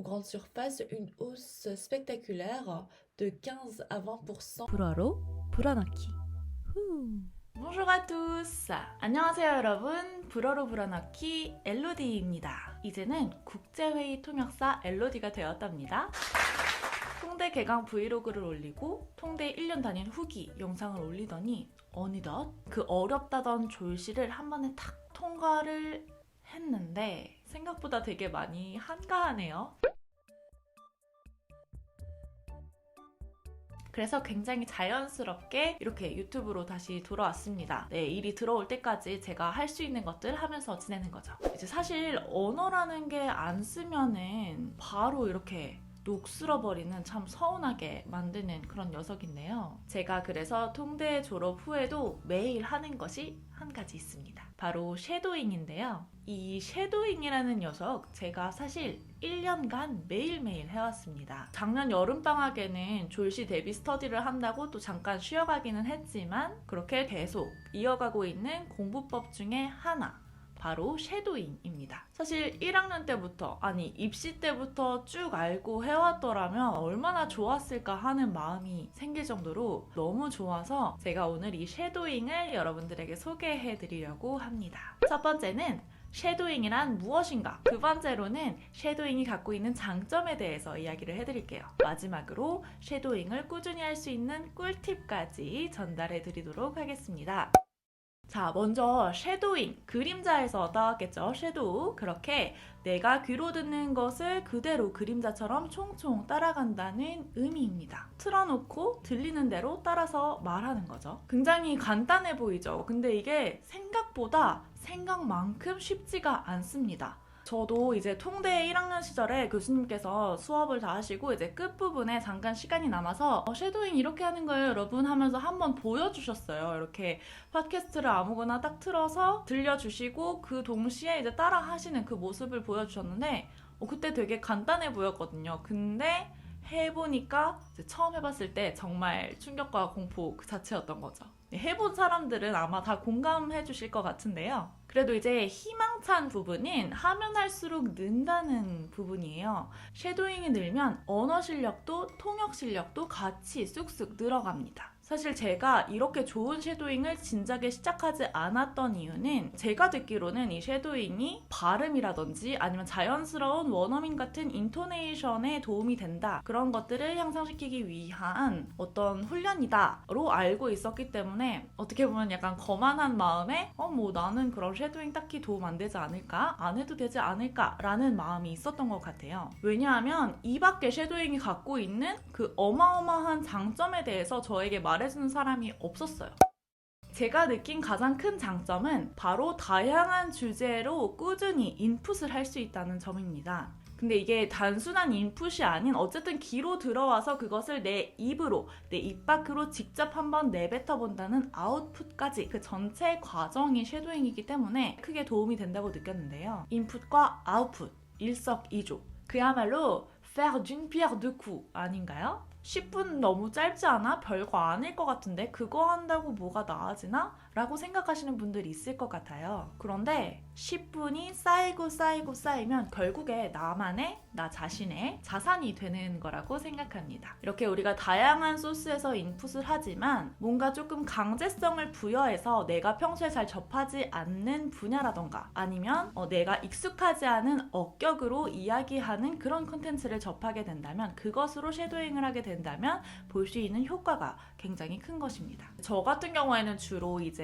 aux grandes surfaces une hausse spectaculaire de 15 à 20%. 불어로 불어넣기. Bonjour à tous! 안녕하세요 여러분, 불어로 불어넣기 엘로디입니다. 이제는 국제회의 통역사 엘로디가 되었답니다. 통대 개강 브이로그를 올리고 통대 1년 다닌 후기 영상을 올리더니 어느덧 그 어렵다던 졸시를 한 번에 탁 통과를 했는데 생각보다 되게 많이 한가하네요. 그래서 굉장히 자연스럽게 이렇게 유튜브로 다시 돌아왔습니다. 네, 일이 들어올 때까지 제가 할 수 있는 것들 하면서 지내는 거죠. 이제 사실 언어라는 게 안 쓰면은 바로 이렇게 녹슬어버리는 참 서운하게 만드는 그런 녀석인데요. 제가 그래서 통대 졸업 후에도 매일 하는 것이 한 가지 있습니다. 바로 섀도잉인데요. 이 섀도잉이라는 녀석 제가 사실 1년간 매일매일 해왔습니다. 작년 여름방학에는 졸시 대비 스터디를 한다고 또 잠깐 쉬어가기는 했지만 그렇게 계속 이어가고 있는 공부법 중에 하나, 바로 섀도잉입니다. 사실 1학년 때부터, 아니 입시 때부터 쭉 알고 해왔더라면 얼마나 좋았을까 하는 마음이 생길 정도로 너무 좋아서 제가 오늘 이 섀도잉을 여러분들에게 소개해드리려고 합니다. 첫 번째는 섀도잉이란 무엇인가? 두 번째로는 섀도잉이 갖고 있는 장점에 대해서 이야기를 해드릴게요. 마지막으로 섀도잉을 꾸준히 할 수 있는 꿀팁까지 전달해드리도록 하겠습니다. 자, 먼저 섀도잉, 그림자에서 따왔겠죠. 섀도우. 그렇게 내가 귀로 듣는 것을 그대로 그림자처럼 총총 따라간다는 의미입니다. 틀어놓고 들리는 대로 따라서 말하는 거죠. 굉장히 간단해 보이죠. 근데 이게 생각보다 생각만큼 쉽지가 않습니다. 저도 이제 통대 1학년 시절에 교수님께서 수업을 다 하시고 이제 끝부분에 잠깐 시간이 남아서 섀도잉 이렇게 하는 거예요 여러분 하면서 한번 보여주셨어요. 이렇게 팟캐스트를 아무거나 딱 틀어서 들려주시고 그 동시에 이제 따라 하시는 그 모습을 보여주셨는데 그때 되게 간단해 보였거든요. 근데 해보니까 이제 처음 해봤을 때 정말 충격과 공포 그 자체였던 거죠. 해본 사람들은 아마 다 공감해 주실 것 같은데요. 그래도 이제 희망찬 부분인 하면 할수록 는다는 부분이에요. 섀도잉이 늘면 언어 실력도 통역 실력도 같이 쑥쑥 늘어갑니다. 사실 제가 이렇게 좋은 섀도잉을 진작에 시작하지 않았던 이유는 제가 듣기로는 이 섀도잉이 발음이라든지 아니면 자연스러운 원어민 같은 인토네이션에 도움이 된다. 그런 것들을 향상시키기 위한 어떤 훈련이다로 알고 있었기 때문에 어떻게 보면 약간 거만한 마음에 뭐 나는 그런 섀도잉 딱히 도움 안 되지 않을까? 안 해도 되지 않을까? 라는 마음이 있었던 것 같아요. 왜냐하면 이 밖에 섀도잉이 갖고 있는 그 어마어마한 장점에 대해서 저에게 말해주는 사람이 없었어요. 제가 느낀 가장 큰 장점은 바로 다양한 주제로 꾸준히 인풋을 할 수 있다는 점입니다. 근데 이게 단순한 인풋이 아닌 어쨌든 귀로 들어와서 그것을 내 입으로, 내 입 밖으로 직접 한번 내뱉어 본다는 아웃풋까지 그 전체 과정이 섀도잉이기 때문에 크게 도움이 된다고 느꼈는데요. 인풋과 아웃풋, 일석이조. 그야말로 faire d'une pierre deux coups 아닌가요? 10분 너무 짧지 않아? 별거 아닐 것 같은데 그거 한다고 뭐가 나아지나? 라고 생각하시는 분들이 있을 것 같아요. 그런데 10분이 쌓이면 결국에 나만의, 나 자신의 자산이 되는 거라고 생각합니다. 이렇게 우리가 다양한 소스에서 인풋을 하지만 뭔가 조금 강제성을 부여해서 내가 평소에 잘 접하지 않는 분야라던가 아니면 내가 익숙하지 않은 어격으로 이야기하는 그런 콘텐츠를 접하게 된다면 그것으로 섀도잉을 하게 된다면 볼 수 있는 효과가 굉장히 큰 것입니다. 저 같은 경우에는 주로 이제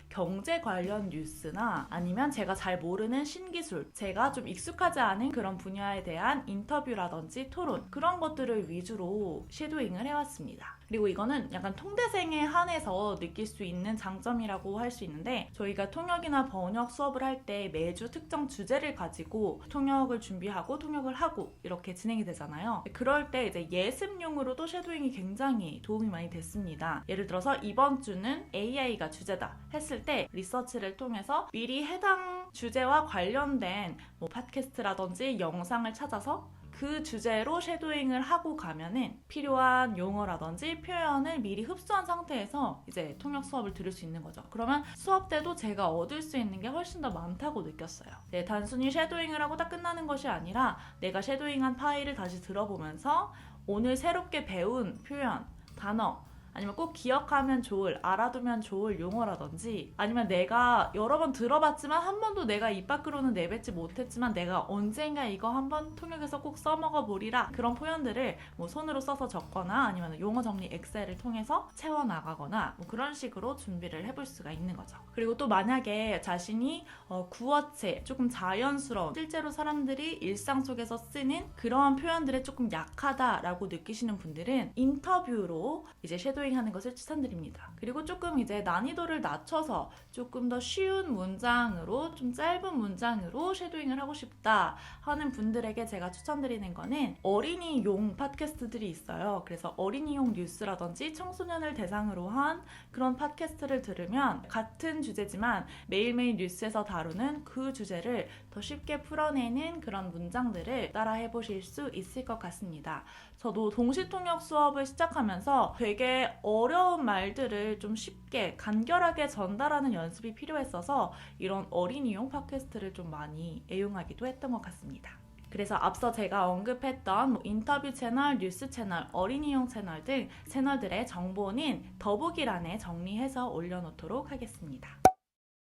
경제 관련 뉴스나 아니면 제가 잘 모르는 신기술, 제가 좀 익숙하지 않은 그런 분야에 대한 인터뷰라든지 토론 그런 것들을 위주로 섀도잉을 해왔습니다. 그리고 이거는 약간 통대생에 한해서 느낄 수 있는 장점이라고 할 수 있는데 저희가 통역이나 번역 수업을 할 때 매주 특정 주제를 가지고 통역을 준비하고 통역을 하고 이렇게 진행이 되잖아요. 그럴 때 이제 예습용으로도 섀도잉이 굉장히 도움이 많이 됐습니다. 예를 들어서 이번 주는 AI가 주제다 했을 때 리서치를 통해서 미리 해당 주제와 관련된 팟캐스트라든지 영상을 찾아서 그 주제로 섀도잉을 하고 가면은 필요한 용어라든지 표현을 미리 흡수한 상태에서 이제 통역 수업을 들을 수 있는 거죠. 그러면 수업 때도 제가 얻을 수 있는 게 훨씬 더 많다고 느꼈어요. 네, 단순히 섀도잉을 하고 딱 끝나는 것이 아니라 내가 섀도잉한 파일을 다시 들어보면서 오늘 새롭게 배운 표현, 단어, 아니면 꼭 기억하면 좋을, 알아두면 좋을 용어라든지, 아니면 내가 여러 번 들어봤지만 한 번도 내가 입 밖으로는 내뱉지 못했지만 내가 언젠가 이거 한번 통역해서 꼭 써먹어 보리라, 그런 표현들을 뭐 손으로 써서 적거나 아니면 용어 정리 엑셀을 통해서 채워나가거나 뭐 그런 식으로 준비를 해볼 수가 있는 거죠. 그리고 또 만약에 자신이 구어체, 조금 자연스러운, 실제로 사람들이 일상 속에서 쓰는 그런 표현들에 조금 약하다라고 느끼시는 분들은 인터뷰로 이제 섀도잉 하는 것을 추천드립니다. 그리고 조금 이제 난이도를 낮춰서 조금 더 쉬운 문장으로, 좀 짧은 문장으로 섀도잉을 하고 싶다 하는 분들에게 제가 추천드리는 거는 어린이용 팟캐스트들이 있어요. 그래서 어린이용 뉴스라든지 청소년을 대상으로 한 그런 팟캐스트를 들으면 같은 주제지만 매일매일 뉴스에서 다루는 그 주제를 더 쉽게 풀어내는 그런 문장들을 따라 해보실 수 있을 것 같습니다. 저도 동시통역 수업을 시작하면서 되게 어려운 말들을 좀 쉽게 간결하게 전달하는 연습이 필요했어서 이런 어린이용 팟캐스트를 좀 많이 애용하기도 했던 것 같습니다. 그래서 앞서 제가 언급했던 인터뷰 채널, 뉴스 채널, 어린이용 채널 등 채널들의 정보는 더보기란에 정리해서 올려놓도록 하겠습니다.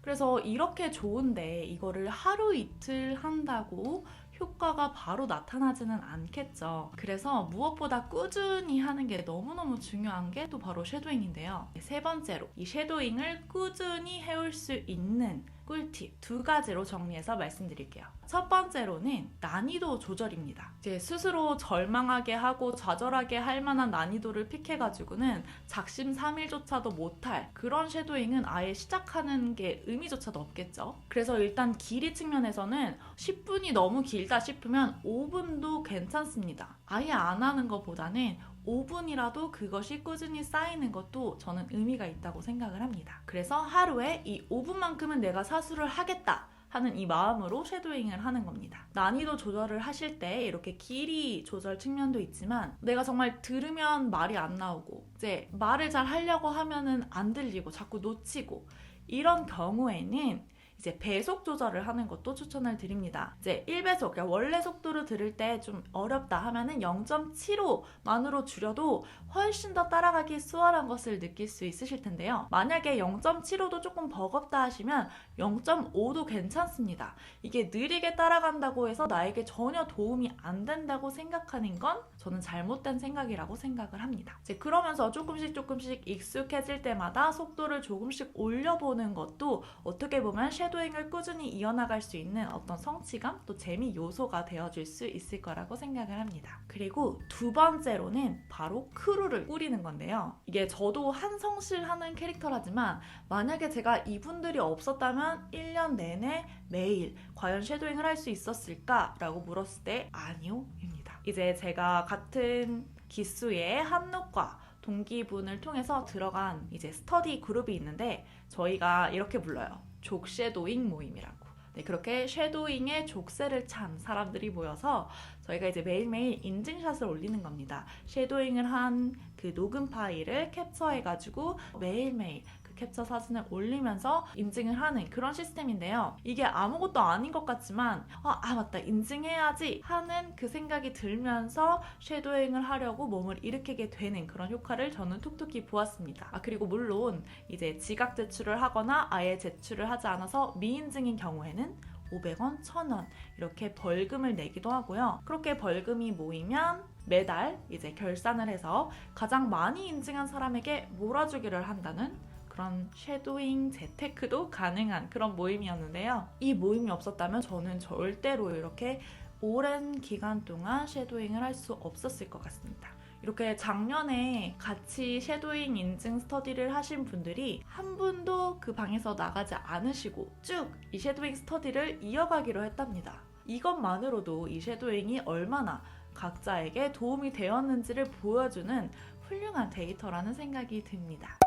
그래서 이렇게 좋은데 이거를 하루 이틀 한다고 효과가 바로 나타나지는 않겠죠. 그래서 무엇보다 꾸준히 하는 게 너무너무 중요한 게 또 바로 섀도잉인데요. 세 번째로 이 섀도잉을 꾸준히 해올 수 있는 꿀팁 2가지로 정리해서 말씀드릴게요. 첫 번째로는 난이도 조절입니다. 이제 스스로 절망하게 하고 좌절하게 할 만한 난이도를 픽해가지고는 작심삼일조차도 못할 그런 섀도잉은 아예 시작하는 게 의미조차도 없겠죠. 그래서 일단 길이 측면에서는 10분이 너무 길다 싶으면 5분도 괜찮습니다. 아예 안 하는 것보다는 5분이라도 그것이 꾸준히 쌓이는 것도 저는 의미가 있다고 생각을 합니다. 그래서 하루에 이 5분만큼은 내가 사수를 하겠다 하는 이 마음으로 섀도잉을 하는 겁니다. 난이도 조절을 하실 때 이렇게 길이 조절 측면도 있지만 내가 정말 들으면 말이 안 나오고 이제 말을 잘 하려고 하면은 안 들리고 자꾸 놓치고 이런 경우에는 이제 배속 조절을 하는 것도 추천을 드립니다. 이제 1배속, 그러니까 원래 속도로 들을 때 좀 어렵다 하면은 0.75만으로 줄여도 훨씬 더 따라가기 수월한 것을 느낄 수 있으실 텐데요. 만약에 0.75도 조금 버겁다 하시면 0.5도 괜찮습니다. 이게 느리게 따라간다고 해서 나에게 전혀 도움이 안 된다고 생각하는 건 저는 잘못된 생각이라고 생각을 합니다. 이제 그러면서 조금씩 익숙해질 때마다 속도를 조금씩 올려보는 것도 어떻게 보면 섀도잉을 꾸준히 이어나갈 수 있는 어떤 성취감 또 재미 요소가 되어줄 수 있을 거라고 생각을 합니다. 그리고 2번째로는 바로 크루를 꾸리는 건데요. 이게 저도 한성실하는 캐릭터라지만 만약에 제가 이분들이 없었다면 1년 내내 매일 과연 섀도잉을 할 수 있었을까? 라고 물었을 때 아니요 입니다. 이제 제가 같은 기수의 한노과 동기분을 통해서 들어간 이제 스터디 그룹이 있는데 저희가 이렇게 불러요. 족섀도잉 모임이라고. 네, 그렇게 섀도잉에 족쇄를 찬 사람들이 모여서 저희가 이제 매일매일 인증샷을 올리는 겁니다. 섀도잉을 한 그 녹음 파일을 캡처해가지고 매일매일 그 캡처 사진을 올리면서 인증을 하는 그런 시스템인데요. 이게 아무것도 아닌 것 같지만 맞다 인증해야지 하는 그 생각이 들면서 섀도잉을 하려고 몸을 일으키게 되는 그런 효과를 저는 톡톡히 보았습니다. 그리고 물론 이제 지각 제출을 하거나 아예 제출을 하지 않아서 미인증인 경우에는 500원, 1000원 이렇게 벌금을 내기도 하고요. 그렇게 벌금이 모이면 매달 이제 결산을 해서 가장 많이 인증한 사람에게 몰아주기를 한다는 그런 섀도잉 재테크도 가능한 그런 모임이었는데요. 이 모임이 없었다면 저는 절대로 이렇게 오랜 기간 동안 섀도잉을 할 수 없었을 것 같습니다. 이렇게 작년에 같이 섀도잉 인증 스터디를 하신 분들이 한 분도 그 방에서 나가지 않으시고 쭉 이 섀도잉 스터디를 이어가기로 했답니다. 이것만으로도 이 섀도잉이 얼마나 각자에게 도움이 되었는지를 보여주는 훌륭한 데이터라는 생각이 듭니다.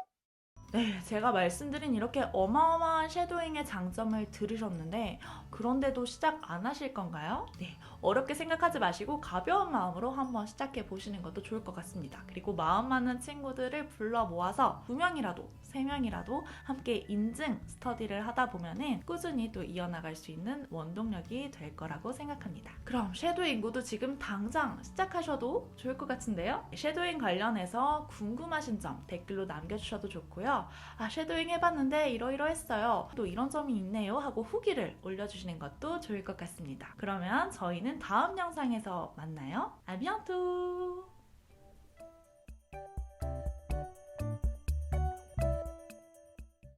네, 제가 말씀드린 이렇게 어마어마한 섀도잉의 장점을 들으셨는데 그런데도 시작 안 하실 건가요? 네, 어렵게 생각하지 마시고 가벼운 마음으로 한번 시작해 보시는 것도 좋을 것 같습니다. 그리고 마음 맞는 친구들을 불러 모아서 2명이라도 3명이라도 함께 인증 스터디를 하다 보면은 꾸준히 또 이어나갈 수 있는 원동력이 될 거라고 생각합니다. 그럼 섀도잉 모두 지금 당장 시작하셔도 좋을 것 같은데요? 섀도잉 관련해서 궁금하신 점 댓글로 남겨주셔도 좋고요. 아, 섀도잉 해봤는데 이러이러했어요. 또 이런 점이 있네요 하고 후기를 올려주시는 것도 좋을 것 같습니다. 그러면 저희는 다음 영상에서 만나요. 아비앙투!